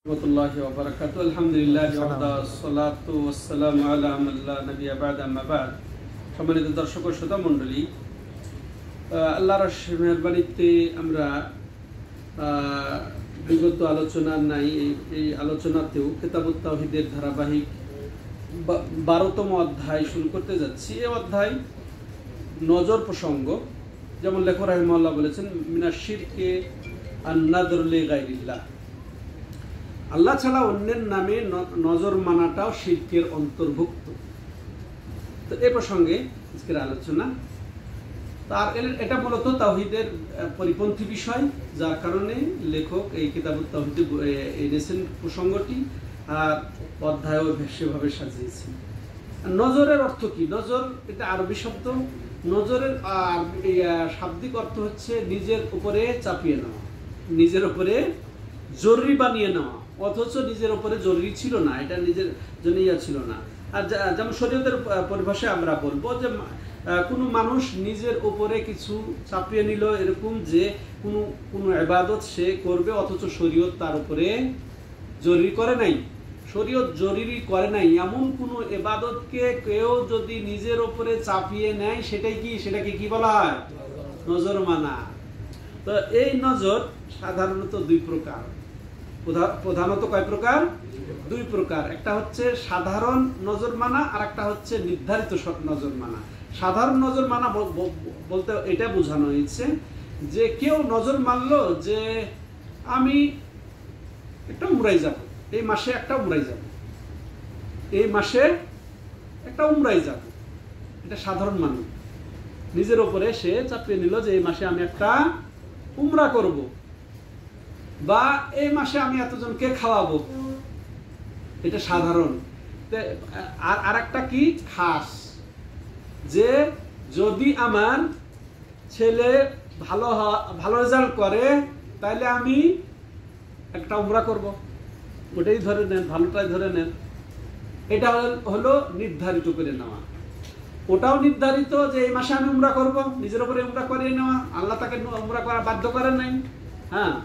warahmatullahi wabarakatuh. Alhamdulillah wassalatu wassalamu ala man la nabiyya ba'da amma ba'd. সম্মানিত দর্শক ও শ্রোতা মণ্ডলী, আল্লাহর মেহেরবানিতে আমরা বিগত আলোচনা নাই এই আলোচনাতেও কিতাবুত তাওহীদের ধারাবাহিক 12তম অধ্যায় শুরু করতে যাচ্ছি। এই অধ্যায় নজর প্রসঙ্গ, যেমন লেখক রাহিমাহুল্লাহ বলেছেন, মিনাশ শিরকে আন-নাযর লিগাইরিল্লাহ, আল্লাহ ছাড়া অন্যের নামে নজর মানাটাও শিরকের অন্তর্ভুক্ত। তো এই প্রসঙ্গে আজকের আলোচনা, তার এটা মূলত তাওহীদের পরিপন্থী বিষয়, যার কারণে লেখক এই কিতাবুত তাওহীদে এনেছেন প্রসঙ্গটি আর অধ্যায়ও সেভাবে সাজিয়েছেন। নজরের অর্থ কি? নজর এটা আরবি শব্দ। নজরের শাব্দিক অর্থ হচ্ছে নিজের উপরে চাপিয়ে নেওয়া, নিজের উপরে জরুরি বানিয়ে নেওয়া, অথচ নিজের উপরে জরুরি ছিল না, এটা নিজের জন্য ছিল না। আর যেমন শরীয়তের পরিভাষায় আমরা বলবো যে কোনো মানুষ নিজের উপরে কিছু চাপিয়ে নিল, এরকম যে কোনো ইবাদত সে করবে অথচ শরীয়ত তার উপরে জরুরি করে নাই, শরীয়ত জরুরি করে নাই এমন কোনো ইবাদতকে কেউ যদি নিজের উপরে চাপিয়ে নেয় সেটাকে কি বলা হয়? নজর মানা। তো এই নজর সাধারণত দুই প্রকার, প্রধানত কয় প্রকার? দুই প্রকার। একটা হচ্ছে সাধারণ নজর মানা আর একটা হচ্ছে নির্ধারিত নজর মানা। সাধারণ নজর মানা বলতে এটা বোঝানো হয়েছে যে কেউ নজর মানলো যে আমি একটা উমরায় যাব, এই মাসে একটা উমরায় যাব, এই মাসে একটা উমরায় যাব, এটা সাধারণ মানুষ নিজের উপরে সে চাপিয়ে নিল যে এই মাসে আমি একটা উমরা করব, বা এই মাসে আমি এতজনকে খাওয়াবো, এটা সাধারণ। আর একটা কি খাস, যে যদি আমার ছেলে ভালো রেজাল্ট করে তাহলে আমি একটা উমরা করব, ওটাই ধরে নেন, ভালোটাই ধরে নেন। এটা হলো নির্ধারিত করে নেওয়া। ওটাও নির্ধারিত যে এই মাসে আমি উমরা করব, নিজের উপরে উমরা করিয়ে নেওয়া, আল্লাহ তাকে উমরা করা বাধ্য করেন নাই। হ্যাঁ,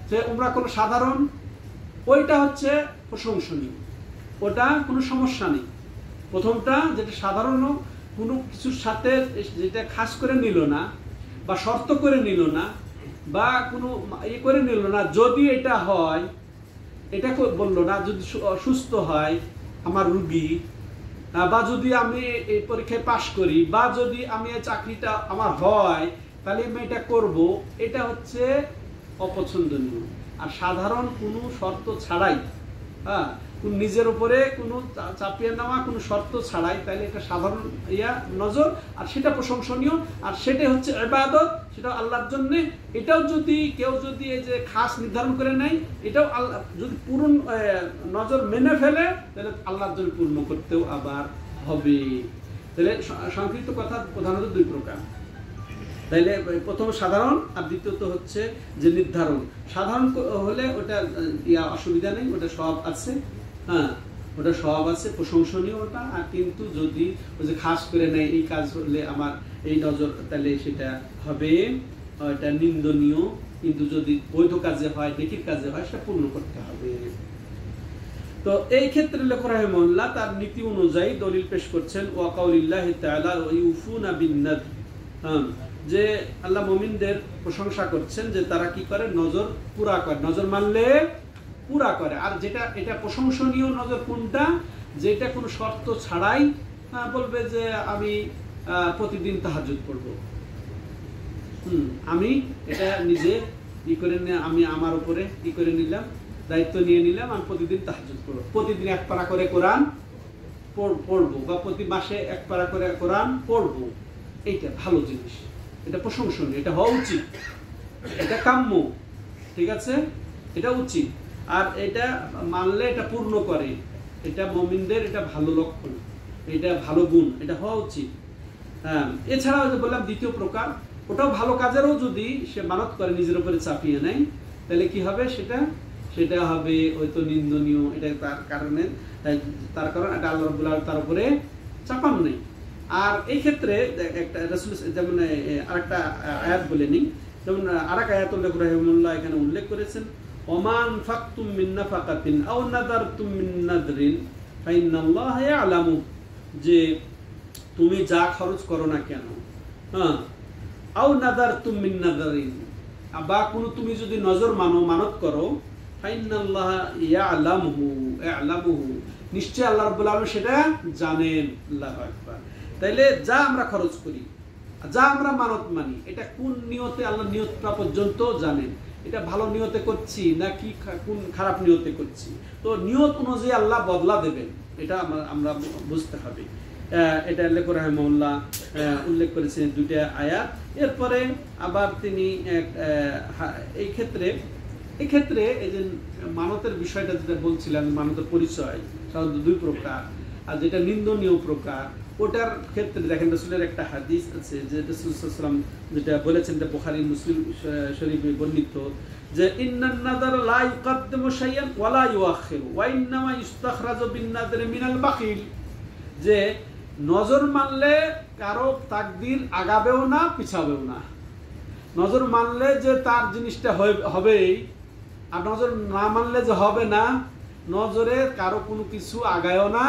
সে উমরা করলো সাধারণ, ওইটা হচ্ছে প্রশংসনীয়, ওটা কোনো সমস্যা নেই। প্রথমটা যেটা সাধারণ, কোনো কিছুর সাথে যেটা খাস করে নিল না বা শর্ত করে নিল না বা কোনো করে নিল না, যদি এটা হয়, এটা বললো না, যদি অসুস্থ হয় আমার রুগী, বা যদি আমি এই পরীক্ষায় পাশ করি, বা যদি আমি এই চাকরিটা আমার হয় তাহলে আমি এটা করব, এটা হচ্ছে অপছন্দনীয়। আর সাধারণ কোনো শর্ত ছাড়াই, হ্যাঁ, নিজের উপরে কোনো চাপিয়ে নেওয়া কোনো শর্ত ছাড়াই, তাহলে এটা সাধারণ নজর, আর সেটা প্রশংসনীয়, আর সেটা হচ্ছে ইবাদত, সেটা আল্লাহর জন্য। এটাও যদি কেউ যদি এই যে খাস নির্ধারণ করে নেয়, এটাও আল্লাহ যদি পূর্ণ নজর মেনে ফেলে, তাহলে আল্লাহর জন্য পূর্ণ করতেও আবার হবে। তাহলে সংক্ষিপ্ত কথা প্রধানত দুই প্রকার। তাইলে প্রথম সাধারণ, আর দ্বিতীয়ত হচ্ছে যে নির্ধারণ। সাধারণ হলে ওটা অসুবিধা নেই, ওটা সব আছে, হ্যাঁ, ওটা সব আছে, প্রশংসনীয় ওটা। আর কিন্তু যদি ওই যে খাস করে নেয় এই কাজ হলে আমার এই নজর, তাহলে সেটা হবে এটা নিন্দনীয়। কিন্তু যদি বৈধ কাজে হয়, নেকির কাজে হয়, সেটা পূর্ণ করতে হবে। তো এই ক্ষেত্রে লেখক রাহিমাহুল্লাহ তার নীতি অনুযায়ী দলিল পেশ করছেন, ওয়া কাউলিল্লাহি তাআলা ইউফুনা বিন-নাযর, যে আল্লাহ মুমিনদের প্রশংসা করছেন যে তারা কি করে? নজর পুরা করে, নজর মানলে পুরা করে। আর এটা প্রশংসনীয় নজর কোনটা? যেটা কোনো শর্ত ছাড়াই বলবে যে আমি প্রতিদিন তাহাজ্জুদ পড়ব, আমি এটা নিজে আমি আমার উপরে করে নিলাম, দায়িত্ব নিয়ে নিলাম, আমি প্রতিদিন তাহাজ্জুদ পড়ব, প্রতিদিন এক পারা করে কোরআন পড়বো, বা প্রতি মাসে এক পারা করে কোরআন পড়বো। এইটা ভালো জিনিস, এটা প্রশংসনীয়, এটা হওয়া উচিত, এটা কাম্য, ঠিক আছে, এটা উচিত। আর এটা মানলে এটা পূর্ণ করে, এটা মুমিনদের এটা ভালো লক্ষণ, এটা ভালো গুণ, এটা হওয়া উচিত। হ্যাঁ, এছাড়াও যে বললাম দ্বিতীয় প্রকার, ওটাও ভালো কাজেরও যদি সে মানত করে, নিজের উপরে চাপিয়ে নেয়, তাহলে কি হবে? সেটা হবে হয়তো নিন্দনীয়। এটা তার কারণ এটা আল্লাহ রাব্বুল আলামিন তার উপরে চাপান নেই। আর এই ক্ষেত্রে একটা রাসূল, যেমন আরেকটা আয়াত বলে নিই, যেমন আরেক আয়াত উল্লেখ রাহিমাহুল্লাহ এখানে উল্লেখ করেছেন, ওমান ফাকতুম মিন নাফাকাতিন আও নাযারতুম মিন নাযরিন ফাইন্নাল্লাহা ইয়ালামু, যে তুমি যা খরচ করো না কেন, হ্যাঁ, আও নাযারতুম মিন নাযারিন, বা কোনো তুমি যদি নজর মানো, মানত করো, ফাইন্নাল্লাহা ইয়ালামুহু, নিশ্চয় আল্লাহ রাব্বুল আলামিন সেটা জানেন। আল্লাহু আকবার। তাইলে যা আমরা খরচ করি, যা আমরা মানত মানি, এটা কোন নিয়তে, আল্লাহ নিয়তটা পর্যন্ত জানেন। এটা ভালো নিয়তে করছি নাকি কোন খারাপ নিয়তে করছি, তো নিয়ত অনুযায়ী আল্লাহ বদলা দেবেন, এটা আমরা বুঝতে হবে। এটা লেখক রাহিমাহুল্লাহ উল্লেখ করেছেন দুইটা আয়াত। এরপরে আবার তিনি এই ক্ষেত্রে এই যে মানতের বিষয়টা যেটা বলছিলাম, মানতের পরিচয় সাধারণত দুই প্রকার, আর যেটা নিন্দনীয় প্রকার, ওটার ক্ষেত্রে দেখেন রাসূলের একটা হাদিস আছে যে রাসূল সাল্লাল্লাহু আলাইহি ওয়াসাল্লাম যেটা বলেছেন, এটা বুখারী মুসলিম শরীফে বর্ণিত, যে ইন্নান নাযারা লা ইউকাদ্দিমু শাইআন ওয়া লা ইউআখিরু ওয়া ইন্নামা ইস্তাখরাজু বিন নাযরি মিনাল বাখিল, যে নজর মানলে কারো তাকদীর আগাবেও না পিছাবেও না। নজর মানলে যে তার জিনিসটা হবেই, আর নজর না মানলে যে হবে না। নজরে কারো কোনো কিছু আগায়ও না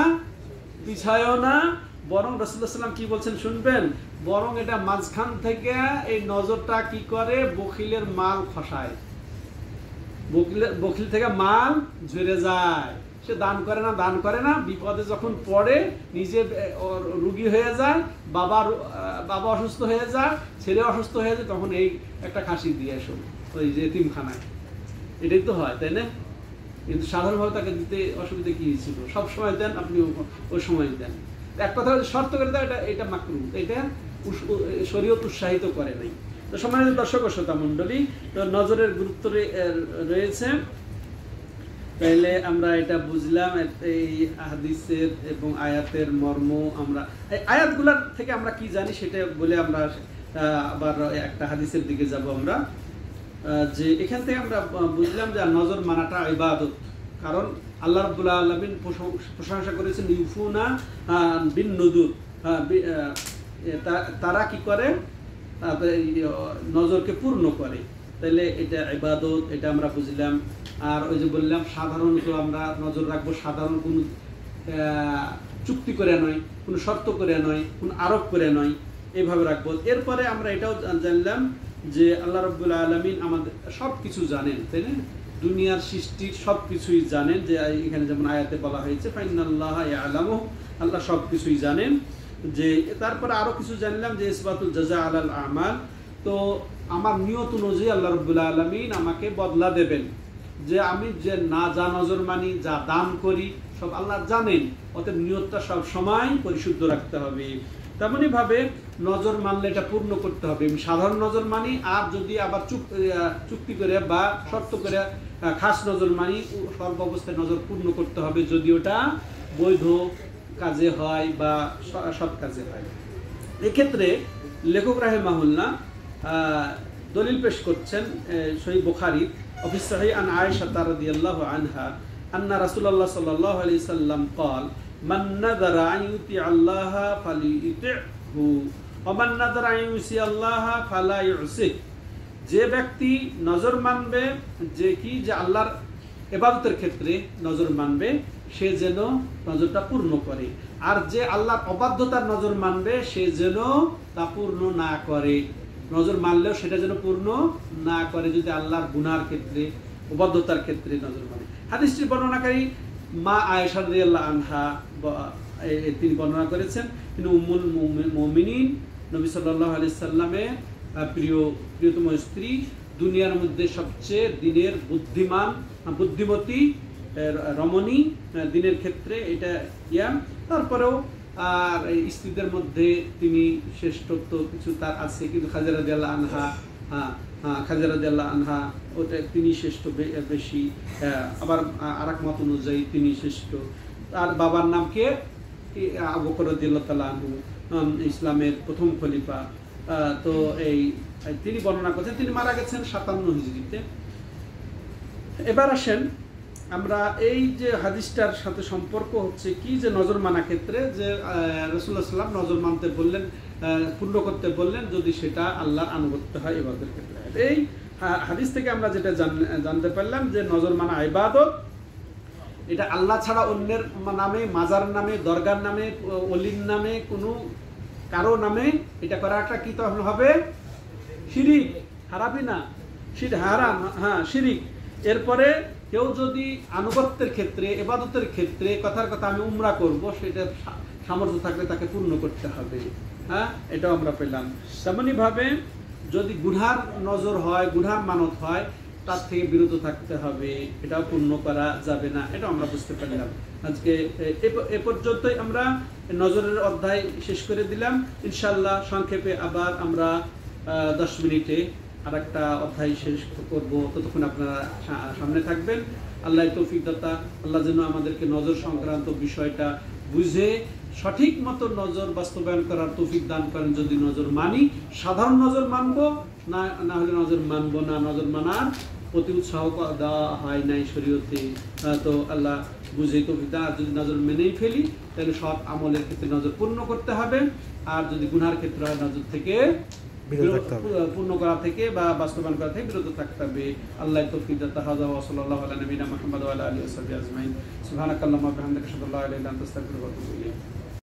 পিছায়ও না, বরং রাসূলুল্লাহ সাল্লাল্লাহু আলাইহি ওয়াসাল্লাম কি বলছেন শুনবেন, বরং এটা মাঝখান থেকে এই নজরটা কি করে, বখিলের মাল খসায়, বখিল থেকে মাল ঝরে যায়। সে দান করে না, বিপদে যখন পড়ে নিজে রোগী হয়ে যায়, বাবা অসুস্থ হয়ে যায়, ছেলে অসুস্থ হয়ে যায়, তখন এই একটা খাসি দিয়ে এসো ওই যে এতিমখানায়। এটাই তো হয়, তাই না? কিন্তু সাধারণভাবে তাকে দিতে অসুবিধা কি ছিল, সব সময় দেন আপনি, ওই সময় দেন। এক কথা শর্ত করে দেয়, এটা মাকরুহ, এটা শরীয়ত উৎসাহিত করে নাই। তো সম্মানিত দর্শক ও শ্রোতা মণ্ডলী, তো নজরের গুরুত্ব রয়েছে। তাইলে আমরা এটা বুঝলাম এই হাদিসের এবং আয়াতের মর্ম। আমরা এই আয়াতগুলোর থেকে আমরা কি জানি সেটা বলে আমরা আবার একটা হাদিসের দিকে যাব আমরা, যে এখান থেকে আমরা বুঝলাম যে নজর মানাটা ইবাদত। কারণ আল্লাহ রাব্বুল আলামিন প্রশংসা করেছেন ইউফুনা বিন নুযুর, তারা কি করে, নজরকে পূর্ণ করে। তাইলে এটা ইবাদত, এটা আমরা বুঝলাম। আর ওই যে বললাম সাধারণত আমরা নজর রাখবো, সাধারণ কোনো চুক্তি করে নয়, কোনো শর্ত করে নয়, কোনো আরোপ করে নয়, এইভাবে রাখবো। এরপরে আমরা এটাও জানলাম যে আল্লাহ রাব্বুল আলামিন আমাদের সব কিছু জানেন, তাই না? দুনিয়ার সৃষ্টির সব কিছুই জানেন, যে এখানে যেমন আয়াতে বলা হয়েছে ফাইনাল্লাহা ইয়ালামু, আল্লাহ সব কিছুই জানেন। যে তারপরে আরো কিছু জানলাম যে ইসবাতুল জাযা আলাল আমাল, তো আমার নিয়ত অনুযায়ী আল্লাহ রাব্বুল আলামিন আমাকে বদলা দেবেন। যে আমি যে যা নজর মানি, যা দান করি, সব আল্লাহ জানেন, অতএব নিয়তটা সব সময় পরিশুদ্ধ রাখতে হবে। তেমনি ভাবে নজর মানলে এটা পূর্ণ করতে হবে। আমি সাধারণ নজর মানি, আর যদি আবার চুক্তি করে বা শর্ত করে খাস নজর মানি, সর্ব অবস্থায় নজর পূর্ণ করতে হবে, যদি ওটা বৈধ কাজে হয় বা সৎ কাজে হয়। এক্ষেত্রে লেখক রাহিমাহুল্লাহ দলিল পেশ করছেন সহিহ বুখারী وفي الصحيح عن عائشة رضي الله عنها أن رسول الله صلى الله عليه وسلم قال من نذر أن يطيع الله فليطعه ومن نذر أن يعصي الله فلا يعصيه, যে ব্যক্তি নজর মানবে, যে আল্লাহর ইবাদতের ক্ষেত্রে নজর মানবে, সে যেন নজরটা পূর্ণ করে, আর যে আল্লাহর অবাধ্যতার নজর মানবে সে যেন তা পূর্ণ না করে। নজর মানলেও সেটা যেন পূর্ণ না করে, যদি আল্লাহর গুনার ক্ষেত্রে, অবাধ্যতার ক্ষেত্রে নজর মানে। হাদিসটির বর্ণনাকারী মা আয়েশা রাদিয়াল্লাহু আনহা তিনি বর্ণনা করেছেন। তিনি উম্মুল মুমিনিন, নবী সাল্লাল্লাহু আলাইহি সাল্লামের প্রিয়তম স্ত্রী, দুনিয়ার মধ্যে সবচেয়ে দিনের বুদ্ধিমতী রমণী, দিনের ক্ষেত্রে এটা তারপরেও আর স্ত্রীদের মধ্যে তিনি শ্রেষ্ঠত্ব কিছু তার আছে, কিন্তু খাদিজা রাদিয়াল্লাহু আনহা ওটা তিনি শ্রেষ্ঠ বেশি। আবার আরেক মত অনুযায়ী তিনি শ্রেষ্ঠ। তার বাবার নাম কে? আবু বকর রাদিয়াল্লাহু তাআলা আনহু, ইসলামের প্রথম খলিফা। তো এই তিনি বর্ণনা করছেন, তিনি মারা গেছেন 57 হিজরিতে। এবার আসেন আমরা এই যে হাদিসটার সাথে সম্পর্ক হচ্ছে কি, যে নজর মানা ক্ষেত্রে যে রাসূলুল্লাহ সাল্লাল্লাহু আলাইহি ওয়াসাল্লাম নজর মানতে বললেন, পূর্ণ করতে বললেন, যদি সেটা আল্লাহর আনুগত্য হয় ইবাদতের ক্ষেত্রে। এই হাদিস থেকে আমরা যেটা জানতে পারলাম যে নজর মানা ইবাদত, এটা আল্লাহ ছাড়া অন্যের নামে, মাজার নামে, দরগার নামে, অলির নামে, কোনো কারো নামে এটা করা একটা কি তখন হবে? শিরিক। হারাবি না, হারাম, হ্যাঁ শিরিক। এরপরে কেউ যদি আনুগত্যের ক্ষেত্রে, ইবাদতের ক্ষেত্রে কথার কথা আমি উমরা করব, সেটা সামর্থ্য থাকলে তাকে পূর্ণ করতে হবে। হ্যাঁ, এটাও আমরা পেলাম। তেমনই ভাবে যদি গুনহার নজর হয়, গুনহার মানত হয়, তার থেকে বিরত থাকতে হবে, এটাও পূর্ণ করা যাবে না, এটা আমরা বুঝতে পারলাম। আজকে এ পর্যন্তই আমরা নজরের অধ্যায় শেষ করে দিলাম। ইনশাআল্লাহ সংক্ষেপে আবার আমরা 10 মিনিটে আর একটা অধ্যায় শেষ করব। ততক্ষণ আপনারা সামনে থাকবেন। আল্লাহ তৌফিক দাতা, আল্লাহ যেন আমাদেরকে নজর সংক্রান্ত বিষয়টা বুঝে সঠিক মতো নজর বাস্তবায়ন করার তৌফিক দান করেন। যদি নজর মানি, সাধারণ নজর মানবো, না হলে নজর মানবো না। নজর মানার প্রতি উৎসাহ দেওয়া হয় নাই শরীয়তে, তো আল্লাহ বুঝে তৌফিক দান। আর যদি নজর মেনেই ফেলি, তাহলে সব আমলের ক্ষেত্রে নজর পূর্ণ করতে হবে। আর যদি গুনার ক্ষেত্রে হয়, নজর থেকে পূর্ণ করা থেকে বা বাস্তবায়ন করা থেকে বিরত থাকতে হবে। আল্লাহ তৌফিক দাতা। হাযা ওয়া সাল্লাল্লাহু আলা নবিয়িনা মুহাম্মদ ওয়া আলা আলিহি ওয়া সাহবিহি আজমাইন। সুবহানাকাল্লাহুম্মা ওয়া বিহামদিকা আশহাদু আল্লা ইলাহা ইল্লা আনতা আস্তাগফিরুকা ওয়া আতুবু ইলাইক।